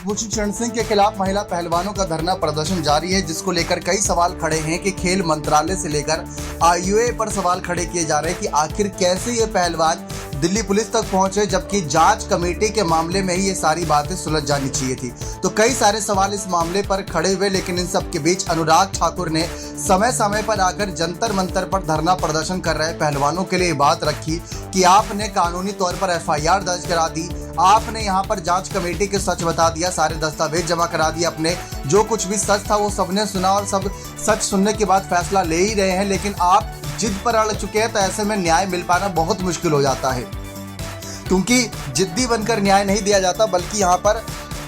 ब्रजभूषण शरण सिंह के खिलाफ महिला पहलवानों का धरना प्रदर्शन जारी है, जिसको लेकर कई सवाल खड़े हैं कि खेल मंत्रालय से लेकर आईयूए पर सवाल खड़े किए जा रहे हैं कि आखिर कैसे ये पहलवान दिल्ली पुलिस तक पहुंचे, जबकि जांच कमेटी के मामले में ही ये सारी बातें सुलझ जानी चाहिए थी। तो कई सारे सवाल इस मामले पर खड़े हुए, लेकिन इन सब के बीच अनुराग ठाकुर ने समय समय पर आकर जंतर मंतर पर धरना प्रदर्शन कर रहे पहलवानों के लिए बात रखी कि आपने कानूनी तौर पर एफआईआर दर्ज करा दी, आपने यहाँ पर जांच कमेटी के सच बता दिया, सारे दस्तावेज जमा करा दिए, अपने जो कुछ भी सच था वो सबने सुना और सब सच सुनने के बाद फैसला ले ही रहे हैं, लेकिन आप जिद पर अड़ चुके हैं। तो ऐसे में न्याय मिल पाना बहुत मुश्किल हो जाता है, क्योंकि जिद्दी बनकर न्याय नहीं दिया जाता, बल्कि यहाँ पर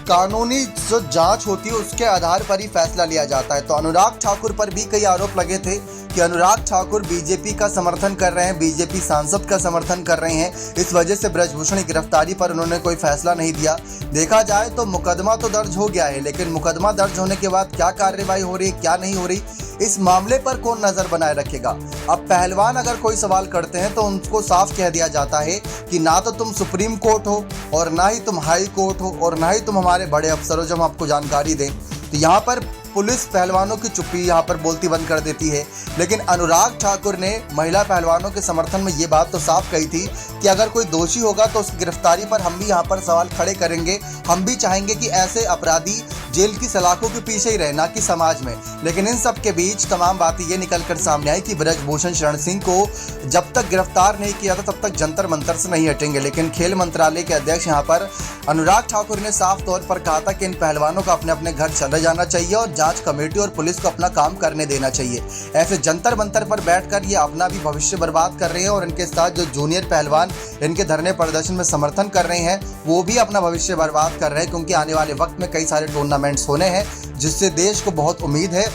कानूनी जो जांच होती है उसके आधार पर ही फैसला लिया जाता है। तो अनुराग ठाकुर पर भी कई आरोप लगे थे कि अनुराग ठाकुर बीजेपी का समर्थन कर रहे हैं, बीजेपी सांसद का समर्थन कर रहे हैं, इस वजह से ब्रजभूषण की गिरफ्तारी पर उन्होंने कोई फैसला नहीं दिया। देखा जाए तो मुकदमा तो दर्ज हो गया है, लेकिन मुकदमा दर्ज होने के बाद क्या कार्रवाई हो रही है, क्या नहीं हो रही, इस मामले पर कौन नजर बनाए रखेगा। अब पहलवान अगर कोई सवाल करते हैं तो उनको साफ कह दिया जाता है कि ना तो तुम सुप्रीम कोर्ट हो और ना ही तुम हाई कोर्ट हो और ना ही तुम हमारे बड़े अफसर हो जो हम आपको जानकारी दें। तो यहाँ पर पुलिस पहलवानों की चुप्पी यहाँ पर बोलती बंद कर देती है। लेकिन अनुराग ठाकुर ने महिला पहलवानों के समर्थन में ये बात तो साफ कही थी कि अगर कोई दोषी होगा तो उसकी गिरफ्तारी पर हम भी यहाँ पर सवाल खड़े करेंगे, हम भी चाहेंगे कि ऐसे अपराधी जेल की सलाखों के पीछे ही रहे, ना कि समाज में। लेकिन इन सब के बीच तमाम बातें ये निकल कर सामने आई कि ब्रजभूषण शरण सिंह को जब तक गिरफ्तार नहीं किया था तब तक जंतर मंतर से नहीं हटेंगे। लेकिन खेल मंत्रालय के अध्यक्ष यहाँ पर अनुराग ठाकुर ने साफ तौर पर कहा था कि इन पहलवानों को अपने अपने घर चले जाना चाहिए और जांच कमेटी और पुलिस को अपना काम करने देना चाहिए। ऐसे जंतर मंतर पर बैठकर ये अपना भी भविष्य बर्बाद कर रहे हैं और इनके साथ जो जूनियर पहलवान इनके धरने प्रदर्शन में समर्थन कर रहे हैं वो भी अपना भविष्य बर्बाद कर रहे हैं, क्योंकि आने वाले वक्त में कई सारे टूर्नामेंट्स होने हैं जिससे देश को बहुत उम्मीद है।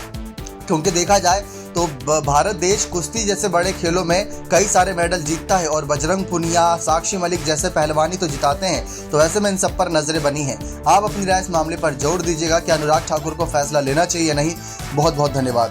क्योंकि देखा जाए तो भारत देश कुश्ती जैसे बड़े खेलों में कई सारे मेडल जीतता है और बजरंग पुनिया, साक्षी मलिक जैसे पहलवानी तो जिताते हैं। तो ऐसे में इन सब पर नजरें बनी हैं। आप अपनी राय इस मामले पर जोर दीजिएगा कि अनुराग ठाकुर को फैसला लेना चाहिए या नहीं। बहुत बहुत धन्यवाद।